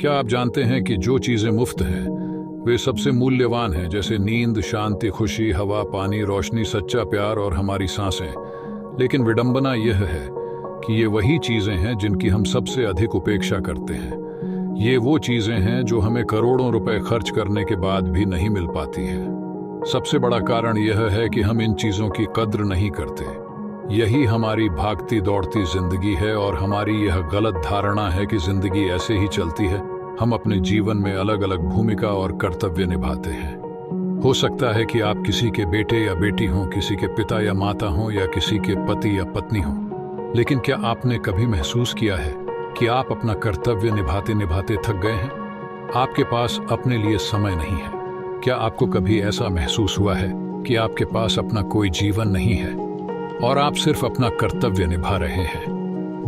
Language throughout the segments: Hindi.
क्या आप जानते हैं कि जो चीजें मुफ्त हैं वे सबसे मूल्यवान हैं, जैसे नींद, शांति, खुशी, हवा, पानी, रोशनी, सच्चा प्यार और हमारी सांसें। लेकिन विडंबना यह है कि ये वही चीजें हैं जिनकी हम सबसे अधिक उपेक्षा करते हैं। ये वो चीजें हैं जो हमें करोड़ों रुपए खर्च करने के बाद भी नहीं मिल पाती हैं। सबसे बड़ा कारण यह है कि हम इन चीजों की कद्र नहीं करते। यही हमारी भागती दौड़ती जिंदगी है और हमारी यह गलत धारणा है कि जिंदगी ऐसे ही चलती है। हम अपने जीवन में अलग अलग भूमिका और कर्तव्य निभाते हैं। हो सकता है कि आप किसी के बेटे या बेटी हों, किसी के पिता या माता हों, या किसी के पति या पत्नी हों। लेकिन क्या आपने कभी महसूस किया है कि आप अपना कर्तव्य निभाते निभाते थक गए हैं? आपके पास अपने लिए समय नहीं है। क्या आपको कभी ऐसा महसूस हुआ है कि आपके पास अपना कोई जीवन नहीं है और आप सिर्फ अपना कर्तव्य निभा रहे हैं?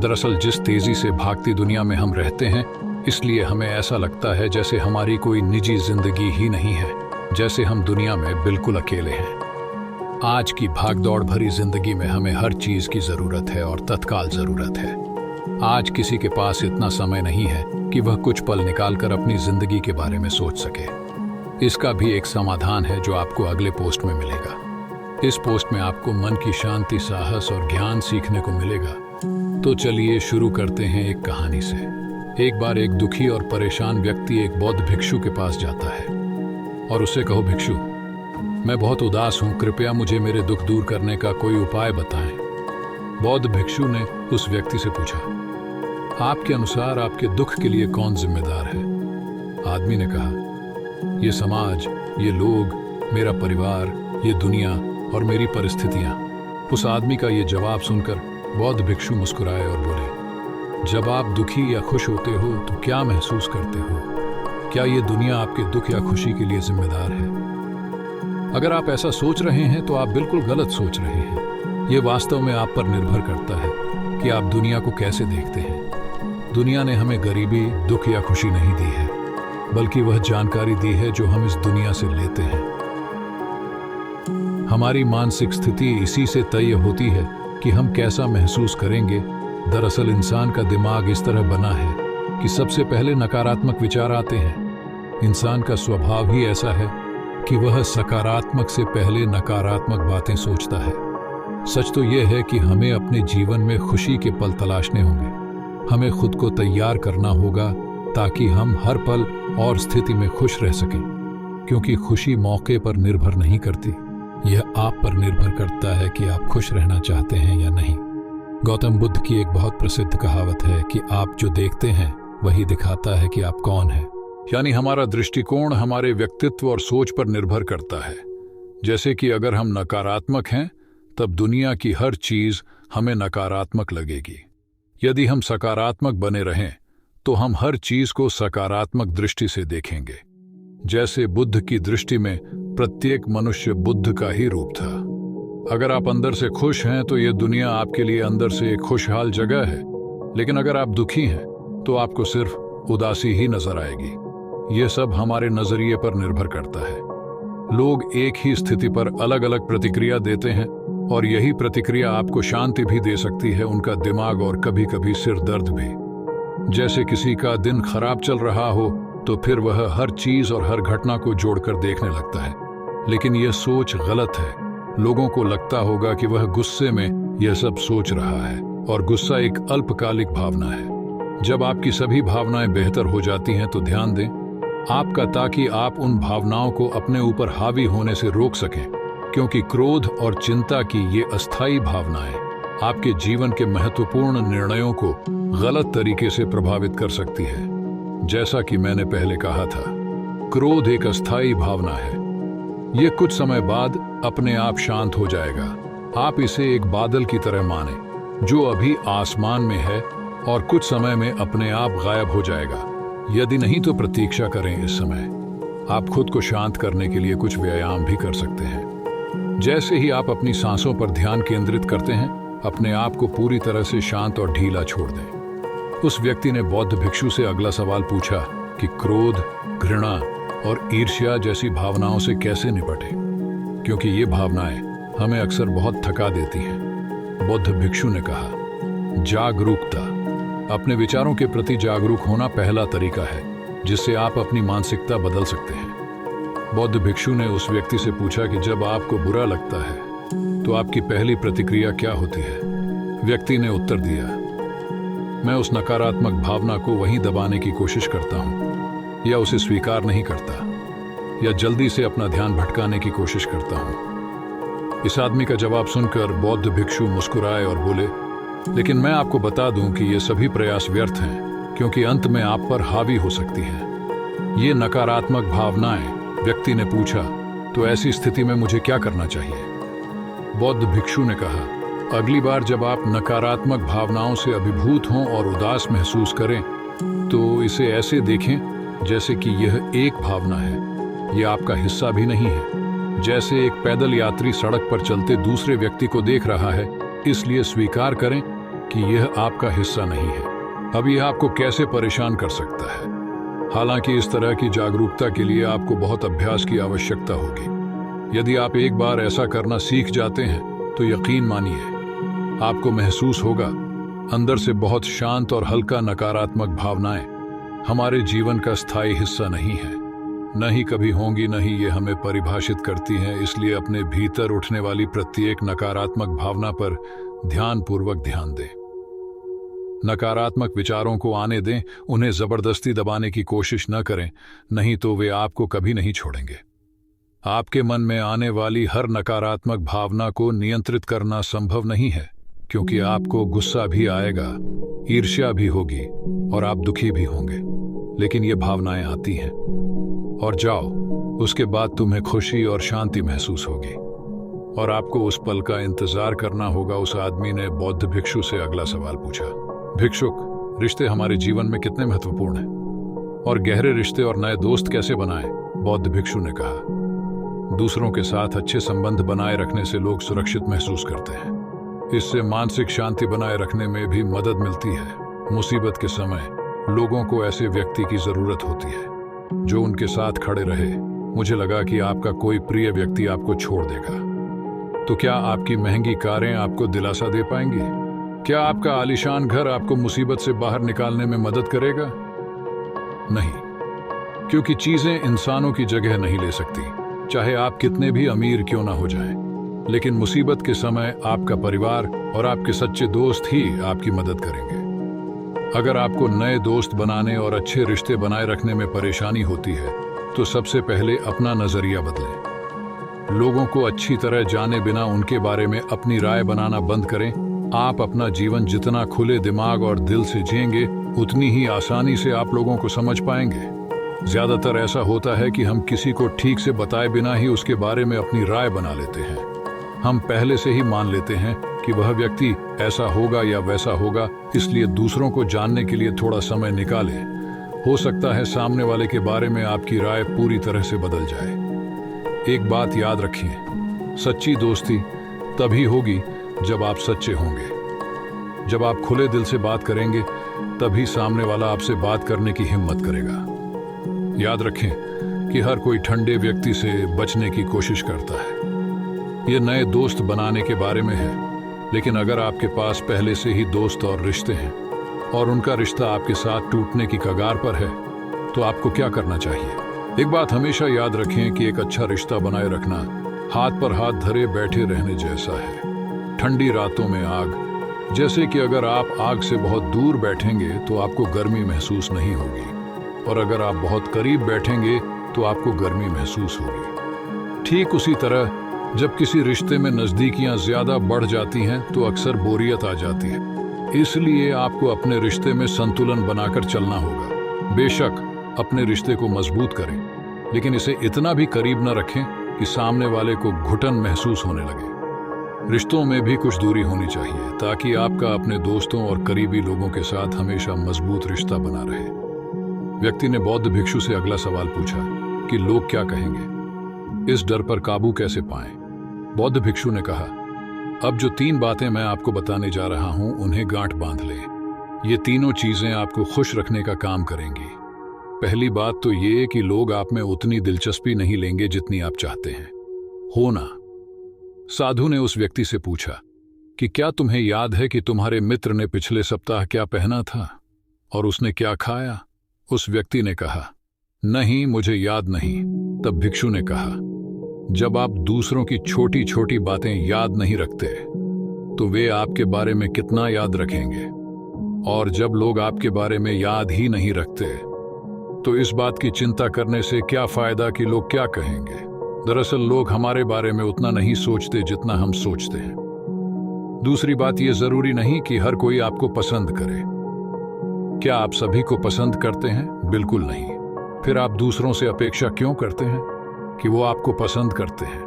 दरअसल जिस तेजी से भागती दुनिया में हम रहते हैं, इसलिए हमें ऐसा लगता है जैसे हमारी कोई निजी जिंदगी ही नहीं है, जैसे हम दुनिया में बिल्कुल अकेले हैं। आज की भागदौड़ भरी जिंदगी में हमें हर चीज की जरूरत है और तत्काल जरूरत है। आज किसी के पास इतना समय नहीं है कि वह कुछ पल निकालकर अपनी जिंदगी के बारे में सोच सके। इसका भी एक समाधान है जो आपको अगले पोस्ट में मिलेगा। इस पोस्ट में आपको मन की शांति, साहस और ज्ञान सीखने को मिलेगा। तो चलिए शुरू करते हैं एक कहानी से। एक बार एक दुखी और परेशान व्यक्ति एक बौद्ध भिक्षु के पास जाता है और उससे कहो, भिक्षु, मैं बहुत उदास हूँ, कृपया मुझे मेरे दुख दूर करने का कोई उपाय बताएं। बौद्ध भिक्षु ने उस व्यक्ति से पूछा, आपके अनुसार आपके दुख के लिए कौन जिम्मेदार है? आदमी ने कहा, ये समाज, ये लोग, मेरा परिवार, ये दुनिया और मेरी परिस्थितियां। उस आदमी का ये जवाब सुनकर बौद्ध भिक्षु मुस्कुराए और बोले, जब आप दुखी या खुश होते हो तो क्या महसूस करते हो? क्या ये दुनिया आपके दुख या खुशी के लिए जिम्मेदार है? अगर आप ऐसा सोच रहे हैं तो आप बिल्कुल गलत सोच रहे हैं। ये वास्तव में आप पर निर्भर करता है कि आप दुनिया को कैसे देखते हैं। दुनिया ने हमें गरीबी, दुख या खुशी नहीं दी है, बल्कि वह जानकारी दी है जो हम इस दुनिया से लेते हैं। हमारी मानसिक स्थिति इसी से तय होती है कि हम कैसा महसूस करेंगे। दरअसल इंसान का दिमाग इस तरह बना है कि सबसे पहले नकारात्मक विचार आते हैं। इंसान का स्वभाव ही ऐसा है कि वह सकारात्मक से पहले नकारात्मक बातें सोचता है। सच तो यह है कि हमें अपने जीवन में खुशी के पल तलाशने होंगे। हमें खुद को तैयार करना होगा ताकि हम हर पल और स्थिति में खुश रह सकें, क्योंकि खुशी मौके पर निर्भर नहीं करती। यह आप पर निर्भर करता है कि आप खुश रहना चाहते हैं या नहीं। गौतम बुद्ध की एक बहुत प्रसिद्ध कहावत है कि आप जो देखते हैं वही दिखाता है कि आप कौन हैं। यानी हमारा दृष्टिकोण हमारे व्यक्तित्व और सोच पर निर्भर करता है। जैसे कि अगर हम नकारात्मक हैं तब दुनिया की हर चीज हमें नकारात्मक लगेगी। यदि हम सकारात्मक बने रहें तो हम हर चीज को सकारात्मक दृष्टि से देखेंगे। जैसे बुद्ध की दृष्टि में प्रत्येक मनुष्य बुद्ध का ही रूप था। अगर आप अंदर से खुश हैं तो ये दुनिया आपके लिए अंदर से एक खुशहाल जगह है, लेकिन अगर आप दुखी हैं तो आपको सिर्फ उदासी ही नजर आएगी। यह सब हमारे नजरिए पर निर्भर करता है। लोग एक ही स्थिति पर अलग अलग प्रतिक्रिया देते हैं और यही प्रतिक्रिया आपको शांति भी दे सकती है, उनका दिमाग और कभी कभी सिर दर्द भी। जैसे किसी का दिन खराब चल रहा हो तो फिर वह हर चीज और हर घटना को जोड़कर देखने लगता है, लेकिन यह सोच गलत है। लोगों को लगता होगा कि वह गुस्से में यह सब सोच रहा है, और गुस्सा एक अल्पकालिक भावना है। जब आपकी सभी भावनाएं बेहतर हो जाती हैं तो ध्यान दें आपका, ताकि आप उन भावनाओं को अपने ऊपर हावी होने से रोक सकें, क्योंकि क्रोध और चिंता की ये अस्थायी भावनाएं आपके जीवन के महत्वपूर्ण निर्णयों को गलत तरीके से प्रभावित कर सकती है। जैसा कि मैंने पहले कहा था, क्रोध एक अस्थायी भावना है। यह कुछ समय बाद अपने आप शांत हो जाएगा। आप इसे एक बादल की तरह माने जो अभी आसमान में है और कुछ समय में अपने आप गायब हो जाएगा। यदि नहीं तो प्रतीक्षा करें। इस समय आप खुद को शांत करने के लिए कुछ व्यायाम भी कर सकते हैं। जैसे ही आप अपनी सांसों पर ध्यान केंद्रित करते हैं, अपने आप को पूरी तरह से शांत और ढीला छोड़ दें। उस व्यक्ति ने बौद्ध भिक्षु से अगला सवाल पूछा कि क्रोध, घृणा और ईर्ष्या जैसी भावनाओं से कैसे निपटें, क्योंकि ये भावनाएं हमें अक्सर बहुत थका देती हैं। बौद्ध भिक्षु ने कहा, जागरूकता। अपने विचारों के प्रति जागरूक होना पहला तरीका है। जिससे आप अपनी मानसिकता बदल सकते हैं। बौद्ध भिक्षु ने उस व्यक्ति से पूछा कि जब आपको बुरा लगता है तो आपकी पहली प्रतिक्रिया क्या होती है। व्यक्ति ने उत्तर दिया, मैं उस नकारात्मक भावना को वहीं दबाने की कोशिश करता हूँ, या उसे स्वीकार नहीं करता, या जल्दी से अपना ध्यान भटकाने की कोशिश करता हूँ। इस आदमी का जवाब सुनकर बौद्ध भिक्षु मुस्कुराए और बोले, लेकिन मैं आपको बता दूं कि ये सभी प्रयास व्यर्थ हैं, क्योंकि अंत में आप पर हावी हो सकती हैं ये नकारात्मक भावनाएं। व्यक्ति ने पूछा, तो ऐसी स्थिति में मुझे क्या करना चाहिए। बौद्ध भिक्षु ने कहा, अगली बार जब आप नकारात्मक भावनाओं से अभिभूत हों और उदास महसूस करें तो इसे ऐसे देखें जैसे कि यह एक भावना है, यह आपका हिस्सा भी नहीं है। जैसे एक पैदल यात्री सड़क पर चलते दूसरे व्यक्ति को देख रहा है, इसलिए स्वीकार करें कि यह आपका हिस्सा नहीं है। अब यह आपको कैसे परेशान कर सकता है। हालांकि इस तरह की जागरूकता के लिए आपको बहुत अभ्यास की आवश्यकता होगी। यदि आप एक बार ऐसा करना सीख जाते हैं तो यकीन मानिए आपको महसूस होगा अंदर से बहुत शांत और हल्का। नकारात्मक भावनाएं हमारे जीवन का स्थायी हिस्सा नहीं है, न ही कभी होंगी, न ही ये हमें परिभाषित करती हैं। इसलिए अपने भीतर उठने वाली प्रत्येक नकारात्मक भावना पर ध्यानपूर्वक ध्यान दें। नकारात्मक विचारों को आने दें, उन्हें जबरदस्ती दबाने की कोशिश न करें, नहीं तो वे आपको कभी नहीं छोड़ेंगे। आपके मन में आने वाली हर नकारात्मक भावना को नियंत्रित करना संभव नहीं है, क्योंकि आपको गुस्सा भी आएगा, ईर्ष्या भी होगी और आप दुखी भी होंगे। लेकिन ये भावनाएं आती हैं और जाओ, उसके बाद तुम्हें खुशी और शांति महसूस होगी और आपको उस पल का इंतजार करना होगा। उस आदमी ने बौद्ध भिक्षु से अगला सवाल पूछा, भिक्षुक, रिश्ते हमारे जीवन में कितने महत्वपूर्ण हैं और गहरे रिश्ते और नए दोस्त कैसे बनाएं? बौद्ध भिक्षु ने कहा, दूसरों के साथ अच्छे संबंध बनाए रखने से लोग सुरक्षित महसूस करते हैं। इससे मानसिक शांति बनाए रखने में भी मदद मिलती है। मुसीबत के समय लोगों को ऐसे व्यक्ति की जरूरत होती है जो उनके साथ खड़े रहे। मुझे लगा कि आपका कोई प्रिय व्यक्ति आपको छोड़ देगा, तो क्या आपकी महंगी कारें आपको दिलासा दे पाएंगी? क्या आपका आलीशान घर आपको मुसीबत से बाहर निकालने में मदद करेगा? नहीं, क्योंकि चीजें इंसानों की जगह नहीं ले सकती, चाहे आप कितने भी अमीर क्यों ना हो जाएं। लेकिन मुसीबत के समय आपका परिवार और आपके सच्चे दोस्त ही आपकी मदद करेंगे। अगर आपको नए दोस्त बनाने और अच्छे रिश्ते बनाए रखने में परेशानी होती है तो सबसे पहले अपना नजरिया बदलें। लोगों को अच्छी तरह जाने बिना उनके बारे में अपनी राय बनाना बंद करें। आप अपना जीवन जितना खुले दिमाग और दिल से जिएंगे, उतनी ही आसानी से आप लोगों को समझ पाएंगे। ज्यादातर ऐसा होता है कि हम किसी को ठीक से बताए बिना ही उसके बारे में अपनी राय बना लेते हैं। हम पहले से ही मान लेते हैं कि वह व्यक्ति ऐसा होगा या वैसा होगा, इसलिए दूसरों को जानने के लिए थोड़ा समय निकालें। हो सकता है सामने वाले के बारे में आपकी राय पूरी तरह से बदल जाए। एक बात याद रखिए, सच्ची दोस्ती तभी होगी जब आप सच्चे होंगे। जब आप खुले दिल से बात करेंगे तभी सामने वाला आपसे बात करने की हिम्मत करेगा। याद रखें कि हर कोई ठंडे व्यक्ति से बचने की कोशिश करता है। ये नए दोस्त बनाने के बारे में है, लेकिन अगर आपके पास पहले से ही दोस्त और रिश्ते हैं और उनका रिश्ता आपके साथ टूटने की कगार पर है, तो आपको क्या करना चाहिए? एक बात हमेशा याद रखें कि एक अच्छा रिश्ता बनाए रखना हाथ पर हाथ धरे बैठे रहने जैसा है। ठंडी रातों में आग, जैसे कि अगर आप आग से बहुत दूर बैठेंगे तो आपको गर्मी महसूस नहीं होगी, और अगर आप बहुत करीब बैठेंगे तो आपको गर्मी महसूस होगी। ठीक उसी तरह जब किसी रिश्ते में नजदीकियां ज्यादा बढ़ जाती हैं तो अक्सर बोरियत आ जाती है। इसलिए आपको अपने रिश्ते में संतुलन बनाकर चलना होगा। बेशक अपने रिश्ते को मजबूत करें, लेकिन इसे इतना भी करीब न रखें कि सामने वाले को घुटन महसूस होने लगे। रिश्तों में भी कुछ दूरी होनी चाहिए ताकि आपका अपने दोस्तों और करीबी लोगों के साथ हमेशा मजबूत रिश्ता बना रहे। व्यक्ति ने बौद्ध भिक्षु से अगला सवाल पूछा कि लोग क्या कहेंगे, इस डर पर काबू कैसे पाएं? बौद्ध भिक्षु ने कहा, अब जो 3 बातें मैं आपको बताने जा रहा हूं उन्हें गांठ बांध लें। ये तीनों चीजें आपको खुश रखने का काम करेंगी। पहली बात तो ये कि लोग आप में उतनी दिलचस्पी नहीं लेंगे जितनी आप चाहते हैं। होना। साधु ने उस व्यक्ति से पूछा कि क्या तुम्हें याद है कि तुम्हारे मित्र ने पिछले सप्ताह क्या पहना था और उसने क्या खाया? उस व्यक्ति ने कहा, नहीं, मुझे याद नहीं। तब भिक्षु ने कहा, जब आप दूसरों की छोटी छोटी बातें याद नहीं रखते तो वे आपके बारे में कितना याद रखेंगे, और जब लोग आपके बारे में याद ही नहीं रखते तो इस बात की चिंता करने से क्या फायदा कि लोग क्या कहेंगे। दरअसल लोग हमारे बारे में उतना नहीं सोचते जितना हम सोचते हैं। दूसरी बात, यह जरूरी नहीं कि हर कोई आपको पसंद करे। क्या आप सभी को पसंद करते हैं? बिल्कुल नहीं। फिर आप दूसरों से अपेक्षा क्यों करते हैं कि वो आपको पसंद करते हैं?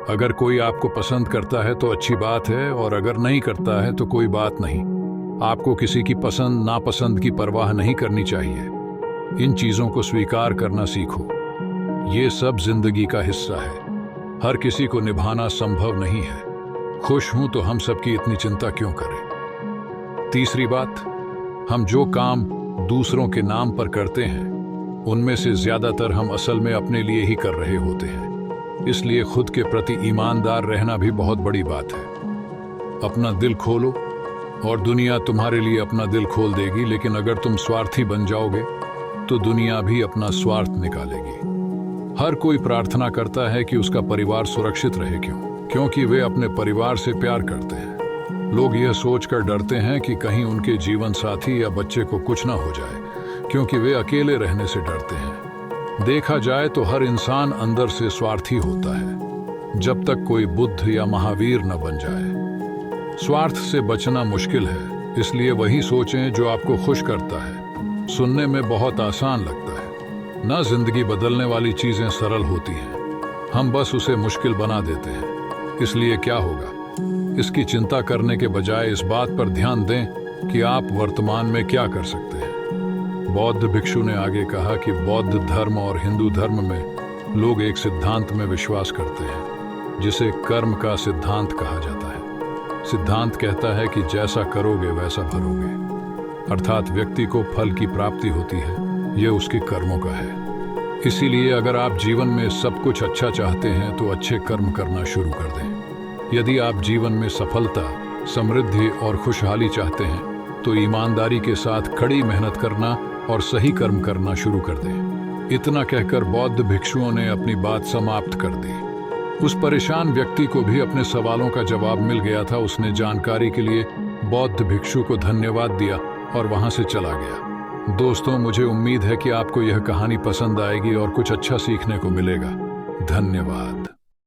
अगर कोई आपको पसंद करता है तो अच्छी बात है, और अगर नहीं करता है तो कोई बात नहीं। आपको किसी की पसंद नापसंद की परवाह नहीं करनी चाहिए। इन चीजों को स्वीकार करना सीखो। ये सब जिंदगी का हिस्सा है। हर किसी को निभाना संभव नहीं है। खुश हूं तो हम सबकी इतनी चिंता क्यों करें? तीसरी बात, हम जो काम दूसरों के नाम पर करते हैं उनमें से ज्यादातर हम असल में अपने लिए ही कर रहे होते हैं। इसलिए खुद के प्रति ईमानदार रहना भी बहुत बड़ी बात है। अपना दिल खोलो और दुनिया तुम्हारे लिए अपना दिल खोल देगी, लेकिन अगर तुम स्वार्थी बन जाओगे तो दुनिया भी अपना स्वार्थ निकालेगी। हर कोई प्रार्थना करता है कि उसका परिवार सुरक्षित रहे। क्योंकि वे अपने परिवार से प्यार करते हैं। लोग यह सोचकर डरते हैं कि कहीं उनके जीवन साथी या बच्चे को कुछ ना हो जाए, क्योंकि वे अकेले रहने से डरते हैं। देखा जाए तो हर इंसान अंदर से स्वार्थी होता है, जब तक कोई बुद्ध या महावीर न बन जाए। स्वार्थ से बचना मुश्किल है, इसलिए वही सोचें जो आपको खुश करता है। सुनने में बहुत आसान लगता है ना, जिंदगी बदलने वाली चीजें सरल होती हैं, हम बस उसे मुश्किल बना देते हैं। इसलिए क्या होगा, इसकी चिंता करने के बजाय इस बात पर ध्यान दें कि आप वर्तमान में क्या कर सकते हैं। बौद्ध भिक्षु ने आगे कहा कि बौद्ध धर्म और हिंदू धर्म में लोग एक सिद्धांत में विश्वास करते हैं जिसे कर्म का सिद्धांत कहा जाता है। सिद्धांत कहता है कि जैसा करोगे वैसा भरोगे, अर्थात व्यक्ति को फल की प्राप्ति होती है, यह उसके कर्मों का है। इसीलिए अगर आप जीवन में सब कुछ अच्छा चाहते हैं तो अच्छे कर्म करना शुरू कर दें। यदि आप जीवन में सफलता, समृद्धि और खुशहाली चाहते हैं तो ईमानदारी के साथ कड़ी मेहनत करना और सही कर्म करना शुरू कर दें। इतना कहकर बौद्ध भिक्षुओं ने अपनी बात समाप्त कर दी। उस परेशान व्यक्ति को भी अपने सवालों का जवाब मिल गया था। उसने जानकारी के लिए बौद्ध भिक्षु को धन्यवाद दिया और वहां से चला गया। दोस्तों, मुझे उम्मीद है कि आपको यह कहानी पसंद आएगी और कुछ अच्छा सीखने को मिलेगा। धन्यवाद।